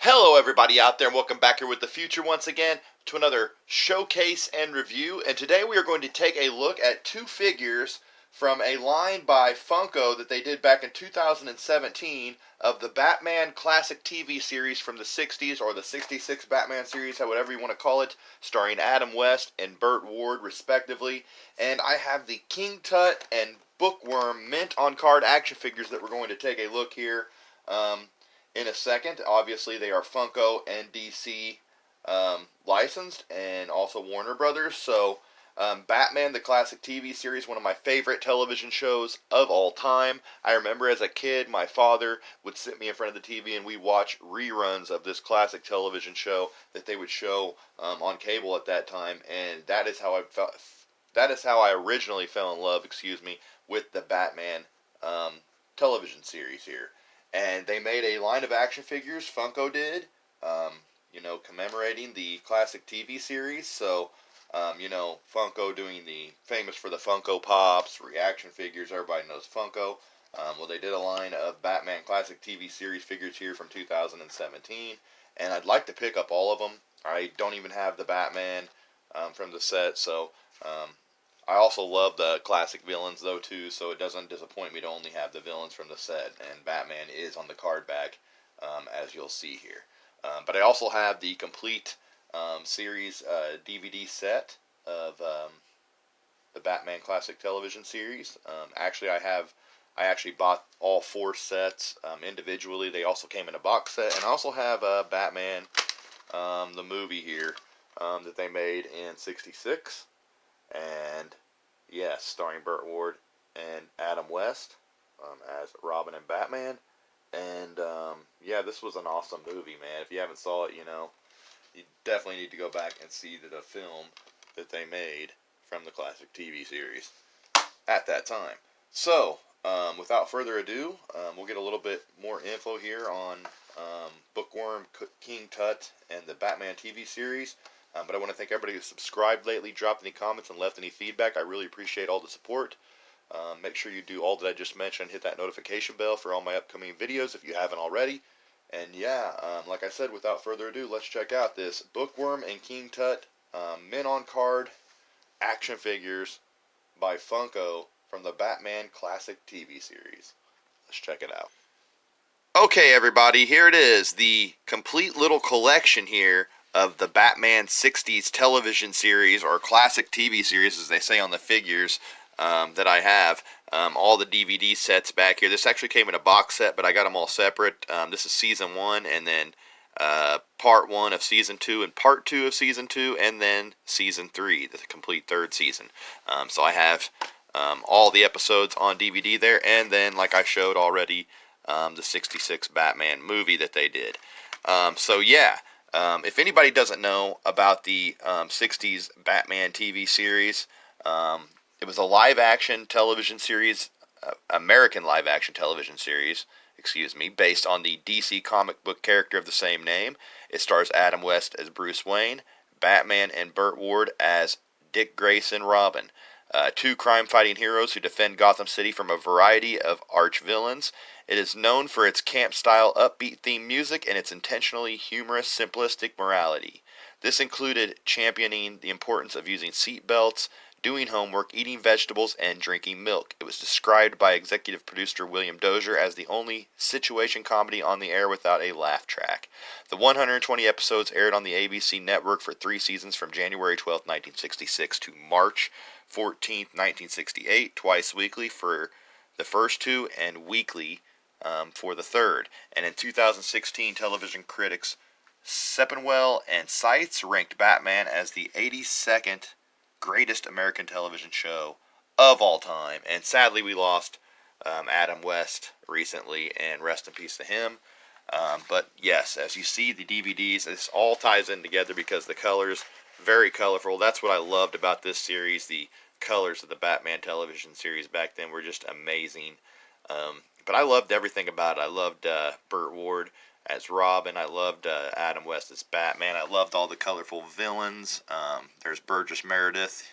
Hello everybody out there and welcome back here with the future once again to another showcase and review. And today we are going to take a look at two figures from a line by Funko that they did back in 2017 of the Batman Classic TV series from the 60s, or the 66 Batman series, whatever you want to call it, starring Adam West and Burt Ward respectively. And I have the King Tut and Bookworm mint on card action figures that we're going to take a look here in a second. Obviously, they are Funko and DC licensed, and also Warner Brothers. So, Batman, the classic TV series, one of my favorite television shows of all time. I remember as a kid, my father would sit me in front of the TV and we'd watch reruns of this classic television show that they would show on cable at that time, and that is how I felt. That is how I originally fell in love, with the Batman television series here. And they made a line of action figures, Funko did, commemorating the classic TV series. So, Funko doing the famous for the Funko Pops, reaction figures, everybody knows Funko. Well, they did a line of Batman classic TV series figures here from 2017. And I'd like to pick up all of them. I don't even have the Batman from the set, so I also love the classic villains, though, too, so it doesn't disappoint me to only have the villains from the set, and Batman is on the card back, as you'll see here. But I also have the complete series DVD set of the Batman Classic Television series. I actually bought all four sets individually. They also came in a box set, and I also have Batman, the movie here, that they made in '66. And yes, starring Burt Ward and Adam West as Robin and Batman. And this was an awesome movie, man. If you haven't saw it, you definitely need to go back and see the film that they made from the classic TV series at that time. So, without further ado, we'll get a little bit more info here on Bookworm, King Tut, and the Batman TV series. But I want to thank everybody who subscribed lately, dropped any comments, and left any feedback. I really appreciate all the support. Make sure you do all that I just mentioned. Hit that notification bell for all my upcoming videos if you haven't already. And like I said, without further ado, let's check out this Bookworm and King Tut mint on card action figures by Funko from the Batman Classic TV series. Let's check it out. Okay, everybody, here it is. The complete little collection here of the Batman 60s television series, or classic TV series, as they say on the figures that I have. All the DVD sets back here. This actually came in a box set, but I got them all separate. This is Season 1, and then Part 1 of Season 2, and Part 2 of Season 2, and then Season 3, the complete third season. So I have all the episodes on DVD there, and then, like I showed already, the 66 Batman movie that they did. If anybody doesn't know about the 60s Batman TV series, it was a live-action television series, American live-action television series, based on the DC comic book character of the same name. It stars Adam West as Bruce Wayne, Batman and Burt Ward as Dick Grayson Robin, two crime-fighting heroes who defend Gotham City from a variety of arch-villains. It is known for its camp-style upbeat theme music and its intentionally humorous, simplistic morality. This included championing the importance of using seat belts, doing homework, eating vegetables, and drinking milk. It was described by executive producer William Dozier as the only situation comedy on the air without a laugh track. The 120 episodes aired on the ABC network for 3 seasons from January 12, 1966 to March 14, 1968, twice weekly for the first 2 and weekly for the third. And in 2016, television critics Sepinwall and Seitz ranked Batman as the 82nd greatest American television show of all time. And sadly, we lost Adam West recently, and rest in peace to him. But yes, as you see the DVDs, this all ties in together because the colors, very colorful. That's what I loved about this series. The colors of the Batman television series back then were just amazing. But I loved everything about it. I loved Burt Ward as Robin. I loved Adam West as Batman. I loved all the colorful villains. There's Burgess Meredith,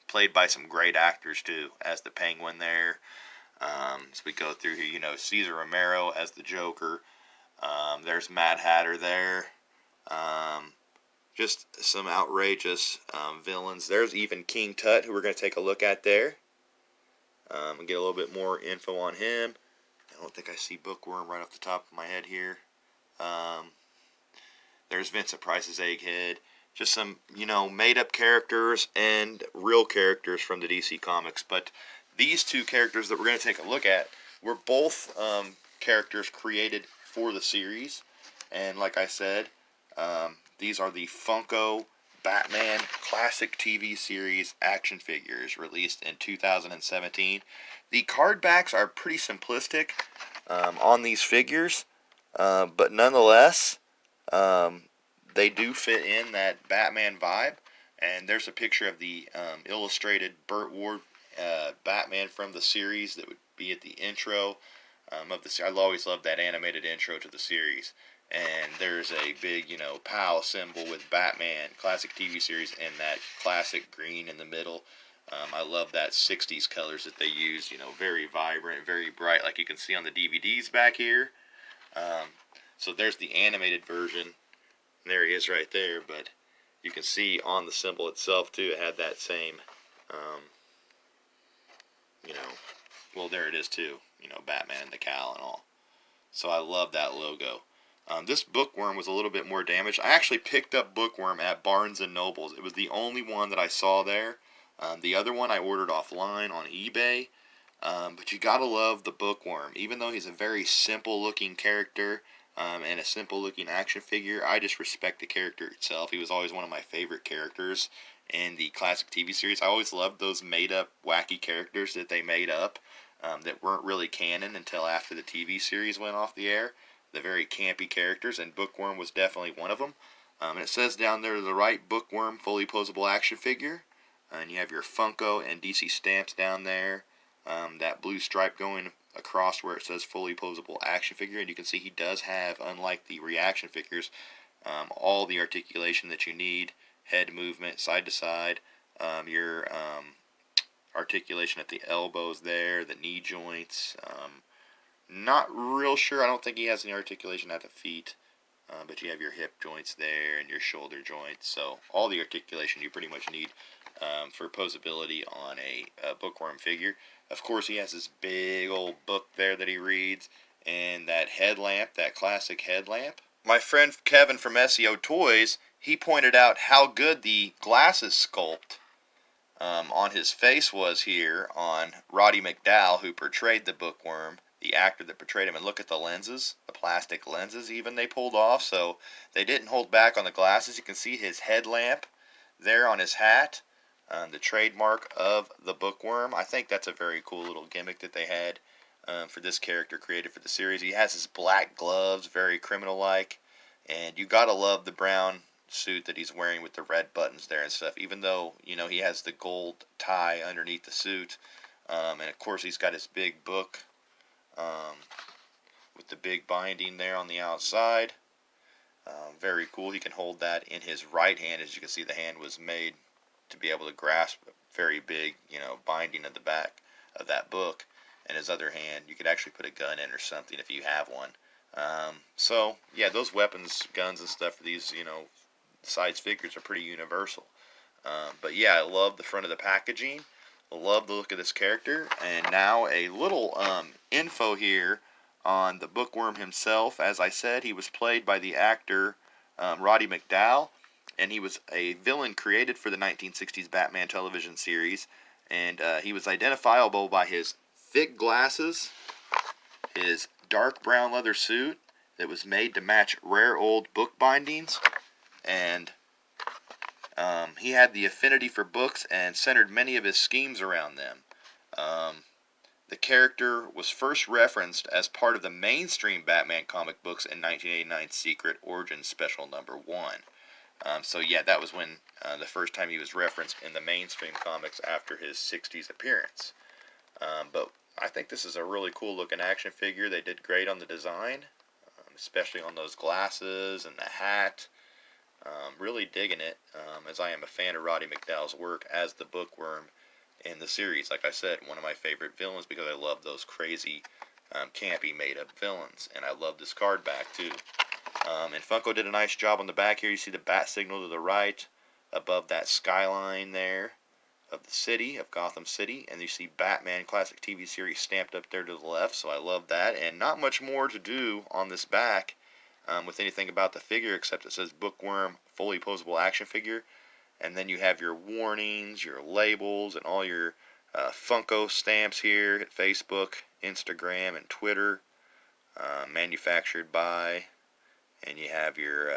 played by some great actors too, as the Penguin there. As we go through here, Cesar Romero as the Joker. There's Mad Hatter there. Just some outrageous villains. There's even King Tut, who we're going to take a look at there. And get a little bit more info on him. I don't think I see Bookworm right off the top of my head here. There's Vincent Price's Egghead. Just some, made-up characters and real characters from the DC Comics. But these two characters that we're going to take a look at were both characters created for the series. And like I said, these are the Funko Batman Classic TV Series action figures released in 2017. The card backs are pretty simplistic on these figures, but nonetheless, they do fit in that Batman vibe. And there's a picture of the illustrated Burt Ward Batman from the series that would be at the intro of the series. I always loved that animated intro to the series. And there's a big, POW symbol with Batman Classic TV Series and that classic green in the middle. I love that 60s colors that they use, very vibrant, very bright, like you can see on the DVDs back here. So there's the animated version. There he is right there, but you can see on the symbol itself, too, it had that same, well, there it is, too, Batman and the cowl and all. So I love that logo. This Bookworm was a little bit more damaged. I actually picked up Bookworm at Barnes & Noble's. It was the only one that I saw there. The other one I ordered offline on eBay. But you gotta love the Bookworm. Even though he's a very simple-looking character and a simple-looking action figure, I just respect the character itself. He was always one of my favorite characters in the classic TV series. I always loved those made-up, wacky characters that they made up that weren't really canon until after the TV series went off the air. The very campy characters, and Bookworm was definitely one of them. And it says down there to the right, Bookworm fully posable action figure. And you have your Funko and DC stamps down there. That blue stripe going across where it says fully posable action figure. And you can see he does have, unlike the reaction figures, all the articulation that you need. Head movement, side to side. Your articulation at the elbows there, the knee joints. Not real sure. I don't think he has any articulation at the feet. But you have your hip joints there and your shoulder joints. So all the articulation you pretty much need for posability on a Bookworm figure. Of course, he has this big old book there that he reads. And that headlamp, that classic headlamp. My friend Kevin from SEO Toys, he pointed out how good the glasses sculpt on his face was here on Roddy McDowall, who portrayed the Bookworm. The actor that portrayed him, and look at the lenses, the plastic lenses even they pulled off, so they didn't hold back on the glasses. You can see his headlamp there on his hat, the trademark of the Bookworm. I think that's a very cool little gimmick that they had for this character created for the series. He has his black gloves, very criminal-like, and you gotta love the brown suit that he's wearing with the red buttons there and stuff, even though, he has the gold tie underneath the suit, and of course he's got his big book with the big binding there on the outside. Very cool. He can hold that in his right hand. As you can see, the hand was made to be able to grasp a very big, binding at the back of that book. And his other hand, you could actually put a gun in or something if you have one. So, yeah, those weapons, guns and stuff for these, size figures are pretty universal. But, yeah, I love the front of the packaging. Love the look of this character. And now a little info here on the Bookworm himself. As I said, he was played by the actor Roddy McDowall, and he was a villain created for the 1960s Batman television series. And he was identifiable by his thick glasses, his dark brown leather suit that was made to match rare old book bindings, and he had the affinity for books and centered many of his schemes around them. The character was first referenced as part of the mainstream Batman comic books in 1989's Secret Origins Special Number 1. So yeah, that was when the first time he was referenced in the mainstream comics after his 60s appearance. But I think this is a really cool looking action figure. They did great on the design, especially on those glasses and the hat. Really digging it, as I am a fan of Roddy McDowall's work as the Bookworm in the series. Like I said, one of my favorite villains because I love those crazy can't be made up villains. And I love this card back too. And Funko did a nice job on the back here. You see the bat signal to the right above that skyline there of the city, of Gotham City. And you see Batman Classic TV Series stamped up there to the left. So I love that. And not much more to do on this back with anything about the figure except it says Bookworm fully posable action figure. And then you have your warnings, your labels, and all your Funko stamps here at Facebook, Instagram, and Twitter. Manufactured by. And you have your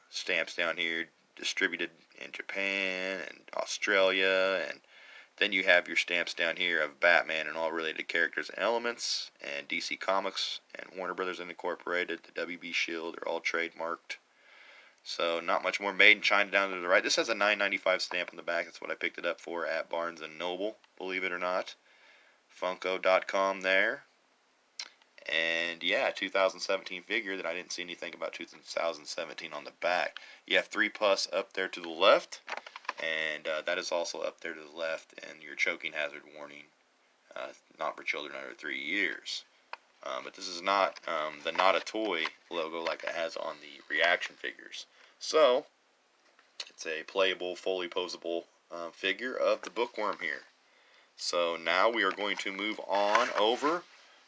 stamps down here distributed in Japan and Australia. And then you have your stamps down here of Batman and all related characters and elements. And DC Comics and Warner Brothers Incorporated, the WB Shield, are all trademarked. So not much more. Made in China down to the right. This has a $9.95 stamp on the back. That's what I picked it up for at Barnes & Noble, believe it or not. Funko.com there. And yeah, 2017 figure that I didn't see anything about 2017 on the back. You have 3+ up there to the left. And that is also up there to the left. And your choking hazard warning. Not for children under 3 years. But this is not the Not a Toy logo like it has on the reaction figures. So, it's a playable, fully posable figure of the Bookworm here. So now we are going to move on over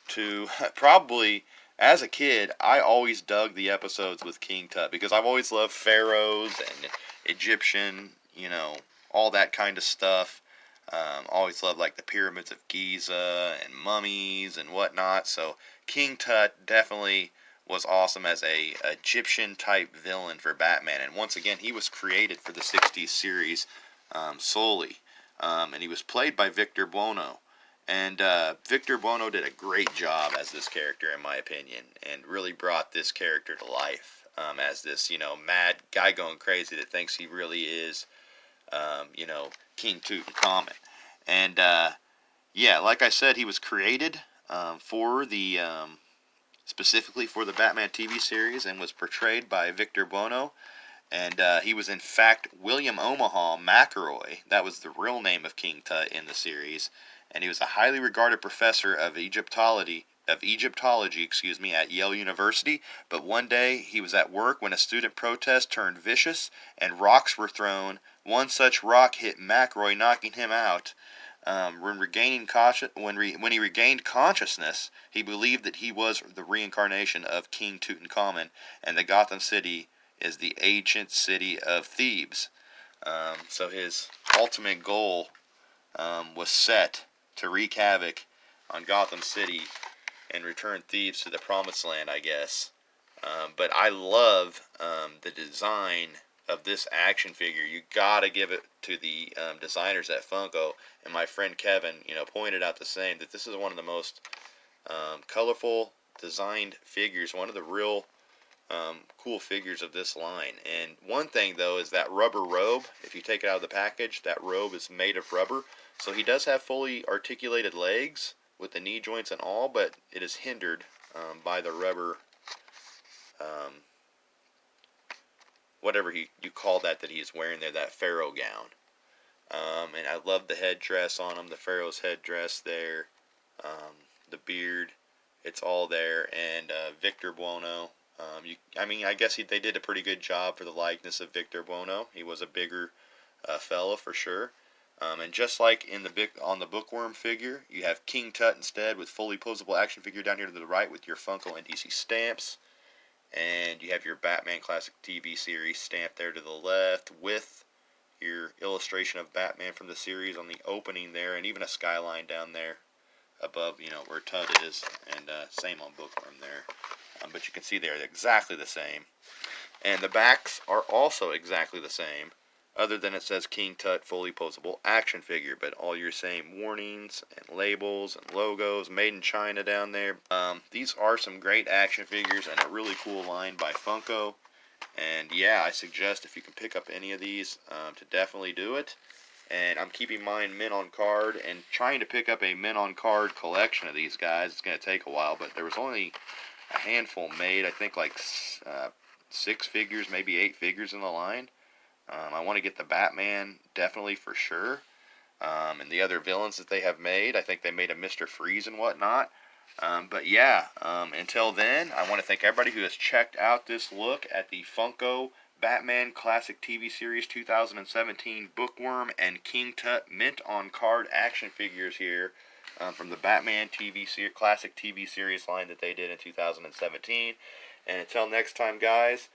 to probably, as a kid, I always dug the episodes with King Tut because I've always loved pharaohs and Egyptian, all that kind of stuff. Always loved like the pyramids of Giza and mummies and whatnot. So King Tut definitely was awesome as a Egyptian type villain for Batman. And once again, he was created for the 60s series solely. And he was played by Victor Buono. And Victor Buono did a great job as this character, in my opinion, and really brought this character to life as this, mad guy going crazy that thinks he really is, King Tutankhamun. And, yeah, like I said, he was created for the, specifically for the Batman TV series and was portrayed by Victor Buono. And he was, in fact, William Omaha McElroy. That was the real name of King Tut in the series. And he was a highly regarded professor of Egyptology, at Yale University. But one day he was at work when a student protest turned vicious and rocks were thrown. One such rock hit McElroy, knocking him out. When he regained consciousness, he believed that he was the reincarnation of King Tutankhamun, and the Gotham City is the ancient city of Thebes. So his ultimate goal was set to wreak havoc on Gotham City and return Thebes to the promised land, I guess. But I love the design of this action figure. You gotta give it to the designers at Funko. And my friend Kevin, pointed out the same, that this is one of the most colorful designed figures, one of the real cool figures of this line. And one thing though is that rubber robe. If you take it out of the package, that robe is made of rubber. So he does have fully articulated legs with the knee joints and all, but it is hindered by the rubber, whatever you call that he is wearing there, that pharaoh gown. And I love the headdress on him, the pharaoh's headdress there, the beard, it's all there. And Victor Buono, I guess they did a pretty good job for the likeness of Victor Buono. He was a bigger fella for sure. And just like on the Bookworm figure, you have King Tut instead with fully posable action figure down here to the right with your Funko and DC stamps. And you have your Batman Classic TV series stamped there to the left with your illustration of Batman from the series on the opening there, and even a skyline down there above, where Tut is, and same on Bookworm there. But you can see they're exactly the same. And the backs are also exactly the same, other than it says King Tut fully posable action figure, but all your same warnings and labels and logos, made in China down there. These are some great action figures and a really cool line by Funko. And yeah, I suggest if you can pick up any of these to definitely do it. And I'm keeping mine mint on card and trying to pick up a mint on card collection of these guys. It's going to take a while, but there was only a handful made. I think like 6 figures, maybe 8 figures in the line. I want to get the Batman definitely for sure. And the other villains that they have made. I think they made a Mr. Freeze and whatnot. But yeah, until then, I want to thank everybody who has checked out this look at the Funko Batman Classic TV Series 2017 Bookworm and King Tut Mint on Card action figures here from the Batman Classic TV Series line that they did in 2017. And until next time, guys,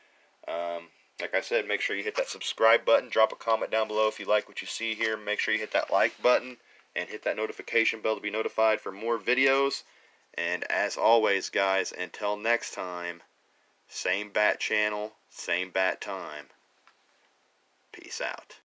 like I said, make sure you hit that subscribe button. Drop a comment down below if you like what you see here. Make sure you hit that like button and hit that notification bell to be notified for more videos. And as always, guys, until next time, same bat channel, same bat time. Peace out.